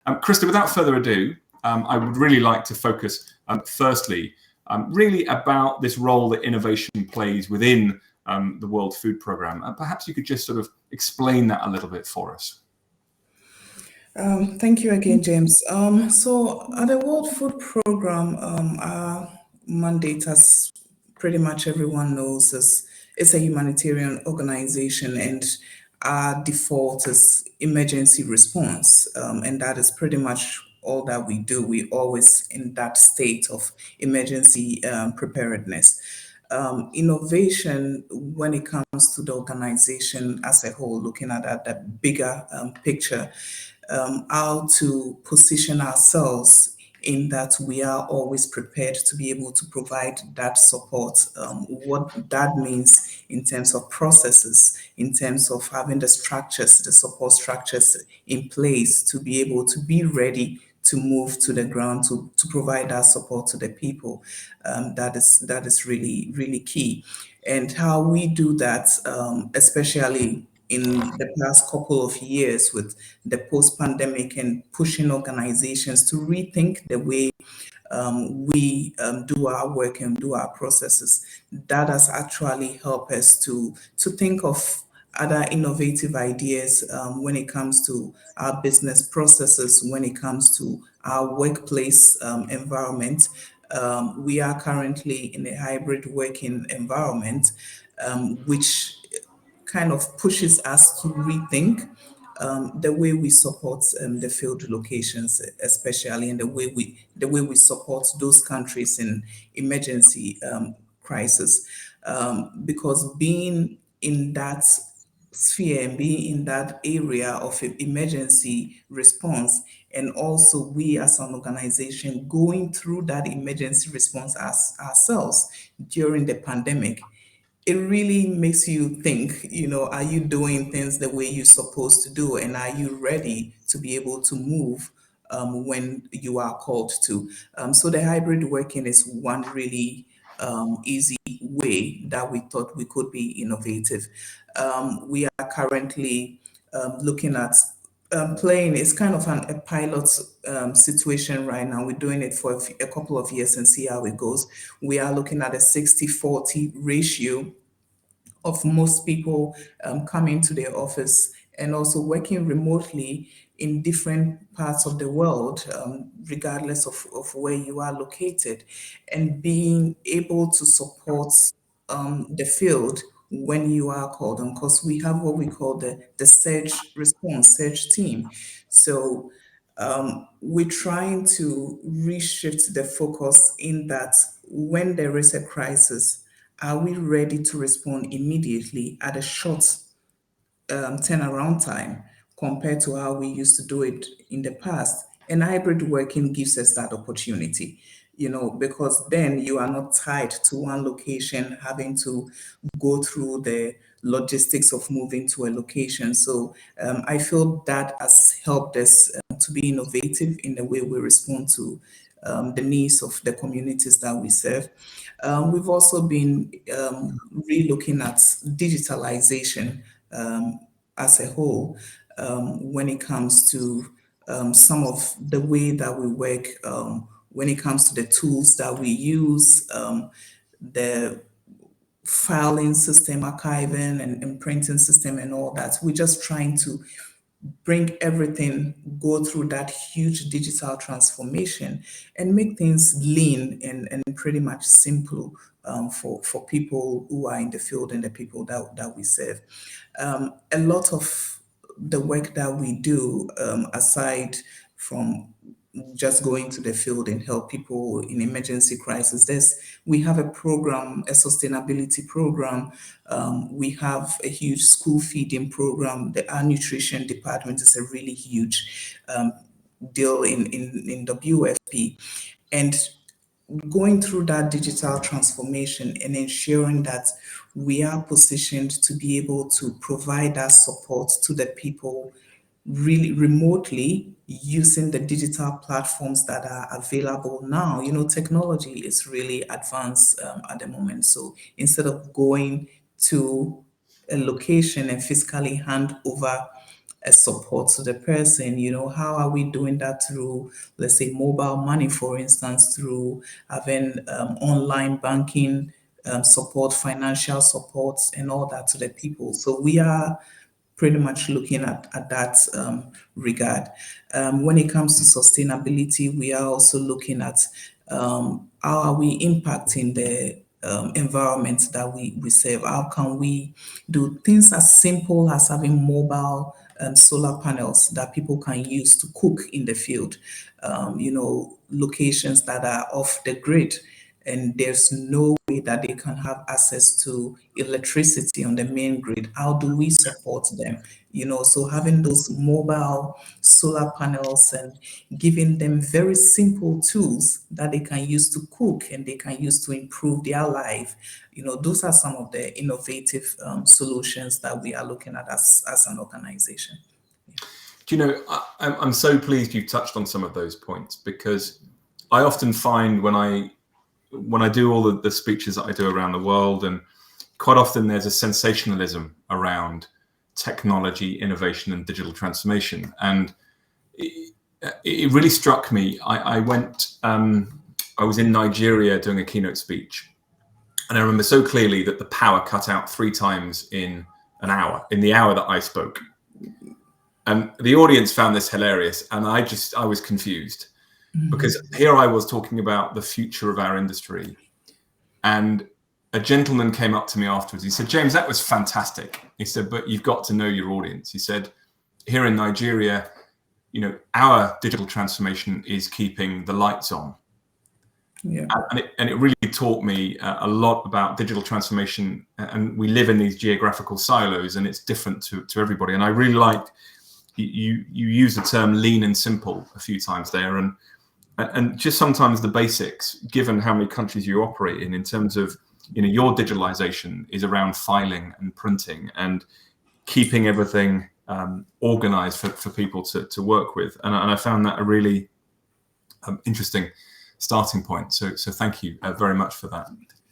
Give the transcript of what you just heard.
Christa, without further ado, I would really like to focus, firstly, really about this role that innovation plays within the World Food Programme. And perhaps you could just sort of explain that a little bit for us. Thank you again, James. So at the World Food Programme, our mandate, as pretty much everyone knows, is it's a humanitarian organization, and our default is emergency response, and that is pretty much all that we do. We always in that state of emergency preparedness. Innovation, when it comes to the organization as a whole, looking at that bigger picture, how to position ourselves in that we are always prepared to be able to provide that support. What that means in terms of processes, in terms of having the structures, the support structures in place to be able to be ready to move to the ground to provide that support to the people. That is really, really key. And how we do that, especially in the past couple of years with the post-pandemic and pushing organizations to rethink the way we do our work and do our processes. That has actually helped us to think of other innovative ideas when it comes to our business processes, when it comes to our workplace environment. We are currently in a hybrid working environment, which kind of pushes us to rethink the way we support the field locations, especially, and the way we support those countries in emergency crisis, because being in that sphere and being in that area of emergency response, and also we as an organization going through that emergency response as ourselves during the pandemic, it really makes you think, are you doing things the way you're supposed to do? And are you ready to be able to move when you are called to? So the hybrid working is one really easy way that we thought we could be innovative. We are currently looking at playing, it's kind of a pilot situation right now. We're doing it for a couple of years and see how it goes. We are looking at a 60-40 ratio of most people coming to their office and also working remotely in different parts of the world, regardless of where you are located, and being able to support the field when you are called on, because we have what we call the surge response, surge team. So we're trying to reshift the focus in that when there is a crisis, are we ready to respond immediately at a short turnaround time compared to how we used to do it in the past? And hybrid working gives us that opportunity, because then you are not tied to one location, having to go through the logistics of moving to a location. So I feel that has helped us to be innovative in the way we respond to the needs of the communities that we serve. We've also been re-looking at digitalization as a whole when it comes to some of the way that we work, when it comes to the tools that we use, the filing system, archiving and printing system and all that. We're just trying to bring everything, go through that huge digital transformation and make things lean and pretty much simple for people who are in the field and the people that we serve. A lot of the work that we do, aside from just going to the field and help people in emergency crisis. We have a program, a sustainability program. We have a huge school feeding program. Our nutrition department is a really huge deal in WFP. And going through that digital transformation and ensuring that we are positioned to be able to provide that support to the people really remotely using the digital platforms that are available now. Technology is really advanced at the moment. So instead of going to a location and physically hand over a support to the person. How are we doing that? Through, let's say, mobile money, for instance, through having online banking support, financial support, and all that to the people. So we are pretty much looking at that regard. When it comes to sustainability, we are also looking at how are we impacting the environment that we serve. How can we do things as simple as having mobile solar panels that people can use to cook in the field, locations that are off the grid, and there's no way that they can have access to electricity on the main grid. How do we support them? So having those mobile solar panels and giving them very simple tools that they can use to cook and they can use to improve their life. Those are some of the innovative solutions that we are looking at as an organization. Do you know, I'm so pleased you touched on some of those points, because I often find when I do all the speeches that I do around the world, and quite often there's a sensationalism around technology, innovation, and digital transformation. And it really struck me. I was in Nigeria doing a keynote speech, and I remember so clearly that the power cut out 3 times in an hour, in the hour that I spoke. And the audience found this hilarious, and I was confused, because here I was talking about the future of our industry, and a gentleman came up to me afterwards. He said, "James, that was fantastic." He said, "But you've got to know your audience." He said, "Here in Nigeria, our digital transformation is keeping the lights on." Yeah. And it really taught me a lot about digital transformation. And we live in these geographical silos, and it's different to everybody. And I really liked you use the term lean and simple a few times there, and just sometimes the basics, given how many countries you operate in terms of your digitalization is around filing and printing and keeping everything organized for people to work with. And I found that a really interesting starting point. So thank you very much for that.